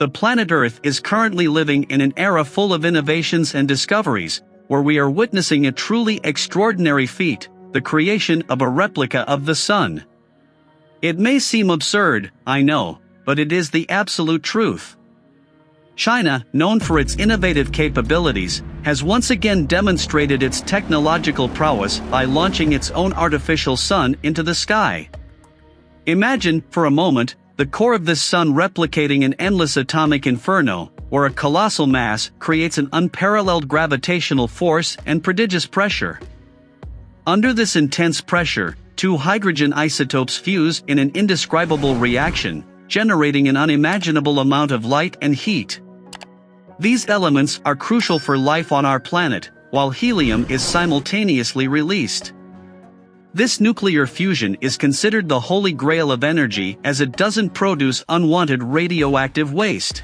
The planet Earth is currently living in an era full of innovations and discoveries, where we are witnessing a truly extraordinary feat, the creation of a replica of the Sun. It may seem absurd, I know, but it is the absolute truth. China, known for its innovative capabilities, has once again demonstrated its technological prowess by launching its own artificial sun into the sky. Imagine, for a moment, the core of this sun replicating an endless atomic inferno, where a colossal mass creates an unparalleled gravitational force and prodigious pressure. Under this intense pressure, two hydrogen isotopes fuse in an indescribable reaction, generating an unimaginable amount of light and heat. These elements are crucial for life on our planet, while helium is simultaneously released. This nuclear fusion is considered the Holy Grail of energy as it doesn't produce unwanted radioactive waste.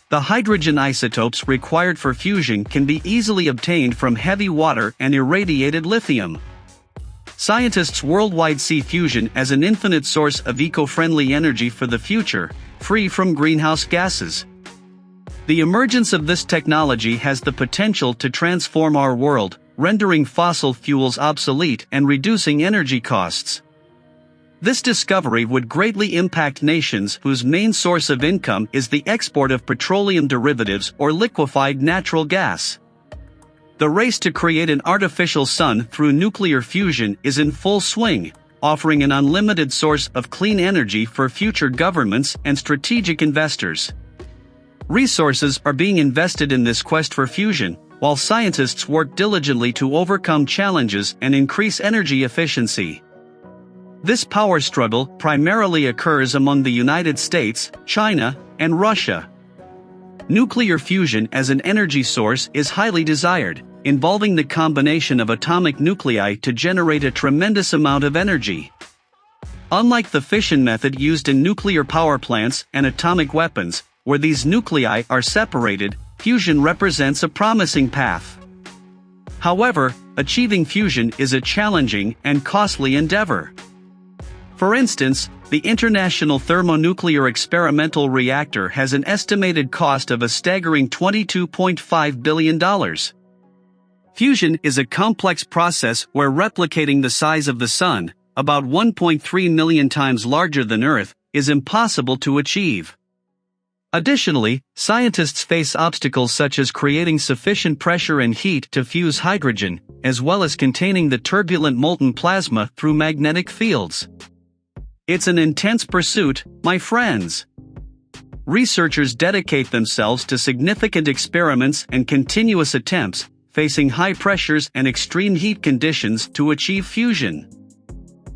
The hydrogen isotopes required for fusion can be easily obtained from heavy water and irradiated lithium. Scientists worldwide see fusion as an infinite source of eco-friendly energy for the future, free from greenhouse gases. The emergence of this technology has the potential to transform our world, rendering fossil fuels obsolete and reducing energy costs. This discovery would greatly impact nations whose main source of income is the export of petroleum derivatives or liquefied natural gas. The race to create an artificial sun through nuclear fusion is in full swing, offering an unlimited source of clean energy for future governments and strategic investors. Resources are being invested in this quest for fusion, while scientists work diligently to overcome challenges and increase energy efficiency. This power struggle primarily occurs among the United States, China, and Russia. Nuclear fusion as an energy source is highly desired, involving the combination of atomic nuclei to generate a tremendous amount of energy. Unlike the fission method used in nuclear power plants and atomic weapons, where these nuclei are separated, fusion represents a promising path. However, achieving fusion is a challenging and costly endeavor. For instance, the International Thermonuclear Experimental Reactor has an estimated cost of a staggering $22.5 billion. Fusion is a complex process where replicating the size of the Sun, about 1.3 million times larger than Earth, is impossible to achieve. Additionally, scientists face obstacles such as creating sufficient pressure and heat to fuse hydrogen, as well as containing the turbulent molten plasma through magnetic fields. It's an intense pursuit, my friends. Researchers dedicate themselves to significant experiments and continuous attempts, facing high pressures and extreme heat conditions to achieve fusion.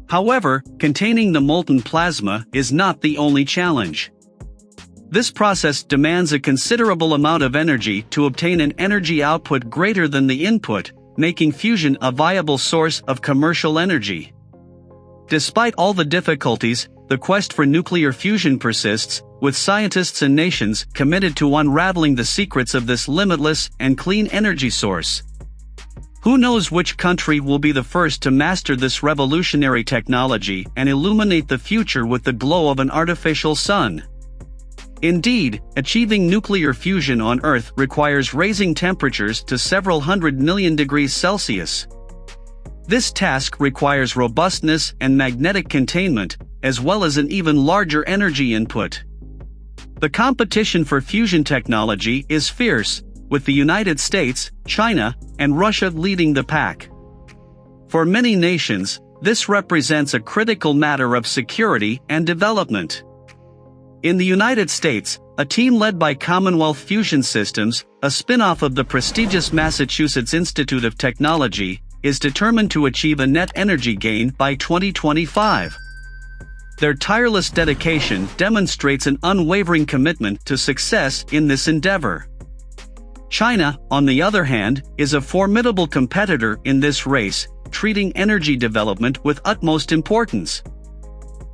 However, containing the molten plasma is not the only challenge. This process demands a considerable amount of energy to obtain an energy output greater than the input, making fusion a viable source of commercial energy. Despite all the difficulties, the quest for nuclear fusion persists, with scientists and nations committed to unraveling the secrets of this limitless and clean energy source. Who knows which country will be the first to master this revolutionary technology and illuminate the future with the glow of an artificial sun? Indeed, achieving nuclear fusion on Earth requires raising temperatures to several hundred million degrees Celsius. This task requires robustness and magnetic containment, as well as an even larger energy input. The competition for fusion technology is fierce, with the United States, China, and Russia leading the pack. For many nations, this represents a critical matter of security and development. In the United States, a team led by Commonwealth Fusion Systems, a spin-off of the prestigious Massachusetts Institute of Technology, is determined to achieve a net energy gain by 2025. Their tireless dedication demonstrates an unwavering commitment to success in this endeavor. China, on the other hand, is a formidable competitor in this race, treating energy development with utmost importance.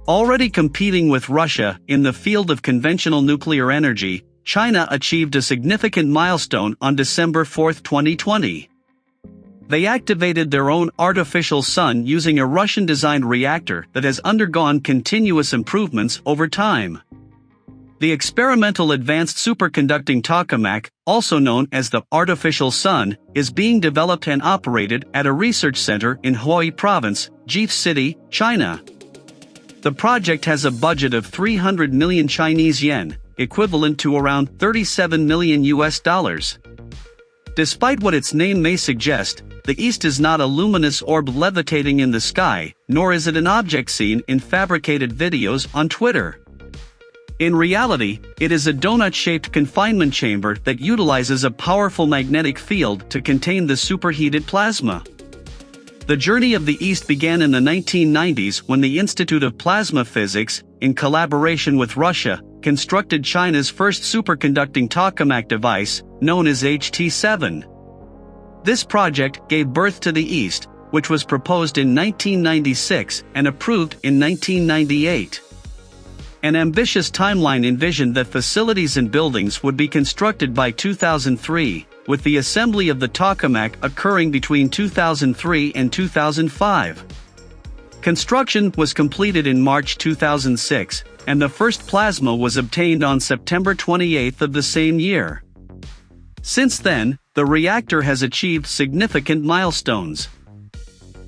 Already competing with Russia in the field of conventional nuclear energy, China achieved a significant milestone on December 4, 2020. They activated their own artificial sun using a Russian-designed reactor that has undergone continuous improvements over time. The experimental advanced superconducting tokamak, also known as the artificial sun, is being developed and operated at a research center in Huai Province, Jief City, China. The project has a budget of 300 million Chinese yen, equivalent to around $37 million US. Despite what its name may suggest, the East is not a luminous orb levitating in the sky, nor is it an object seen in fabricated videos on Twitter. In reality, it is a donut-shaped confinement chamber that utilizes a powerful magnetic field to contain the superheated plasma. The journey of the East began in the 1990s when the Institute of Plasma Physics, in collaboration with Russia, constructed China's first superconducting tokamak device, known as HT7. This project gave birth to the East, which was proposed in 1996 and approved in 1998. An ambitious timeline envisioned that facilities and buildings would be constructed by 2003, with the assembly of the tokamak occurring between 2003 and 2005. Construction was completed in March 2006, and the first plasma was obtained on September 28 of the same year. Since then, the reactor has achieved significant milestones.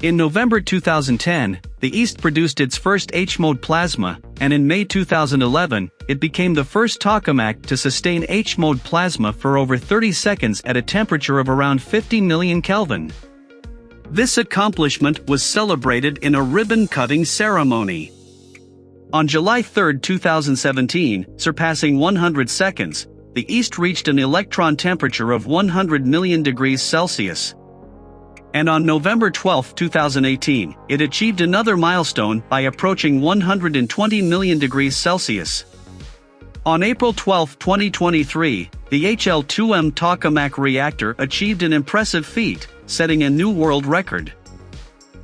In November 2010, the East produced its first H-mode plasma, and in May 2011, it became the first tokamak to sustain H-mode plasma for over 30 seconds at a temperature of around 50 million Kelvin. This accomplishment was celebrated in a ribbon-cutting ceremony. On July 3, 2017, surpassing 100 seconds, the East reached an electron temperature of 100 million degrees Celsius. And on November 12, 2018, it achieved another milestone by approaching 120 million degrees Celsius. On April 12, 2023, the HL-2M tokamak reactor achieved an impressive feat, setting a new world record.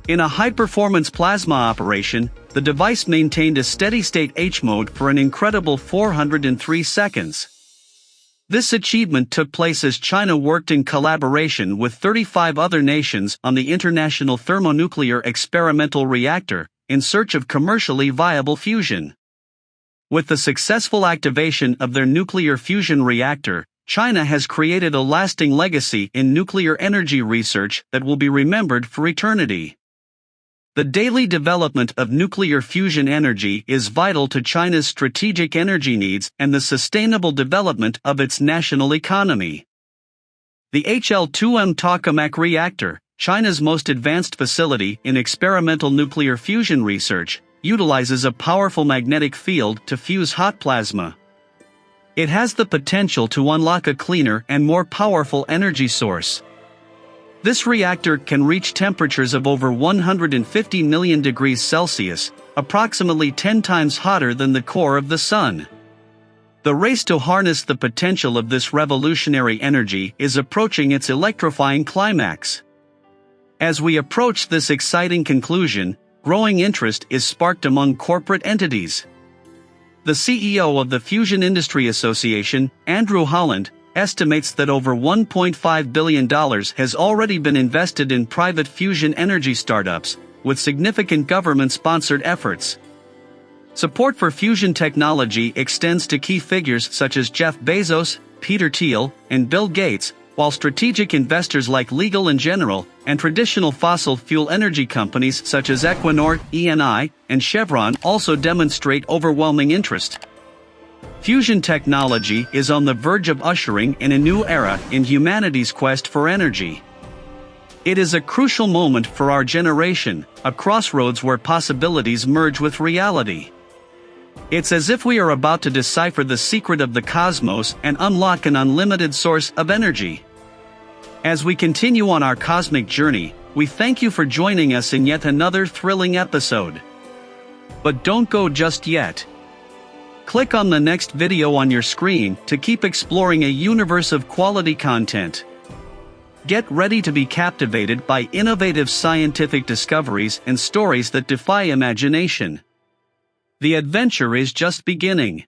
In a high-performance plasma operation, the device maintained a steady-state H-mode for an incredible 403 seconds. This achievement took place as China worked in collaboration with 35 other nations on the International Thermonuclear Experimental Reactor, in search of commercially viable fusion. With the successful activation of their nuclear fusion reactor, China has created a lasting legacy in nuclear energy research that will be remembered for eternity. The daily development of nuclear fusion energy is vital to China's strategic energy needs and the sustainable development of its national economy. The HL-2M tokamak reactor, China's most advanced facility in experimental nuclear fusion research, utilizes a powerful magnetic field to fuse hot plasma. It has the potential to unlock a cleaner and more powerful energy source. This reactor can reach temperatures of over 150 million degrees Celsius, approximately 10 times hotter than the core of the Sun. The race to harness the potential of this revolutionary energy is approaching its electrifying climax. As we approach this exciting conclusion, growing interest is sparked among corporate entities. The CEO of the Fusion Industry Association, Andrew Holland, estimates that over $1.5 billion has already been invested in private fusion energy startups, with significant government-sponsored efforts. Support for fusion technology extends to key figures such as Jeff Bezos, Peter Thiel, and Bill Gates, while strategic investors like Legal & General and traditional fossil fuel energy companies such as Equinor, Eni, and Chevron also demonstrate overwhelming interest. Fusion technology is on the verge of ushering in a new era in humanity's quest for energy. It is a crucial moment for our generation, a crossroads where possibilities merge with reality. It's as if we are about to decipher the secret of the cosmos and unlock an unlimited source of energy. As we continue on our cosmic journey, we thank you for joining us in yet another thrilling episode. But don't go just yet. Click on the next video on your screen to keep exploring a universe of quality content. Get ready to be captivated by innovative scientific discoveries and stories that defy imagination. The adventure is just beginning.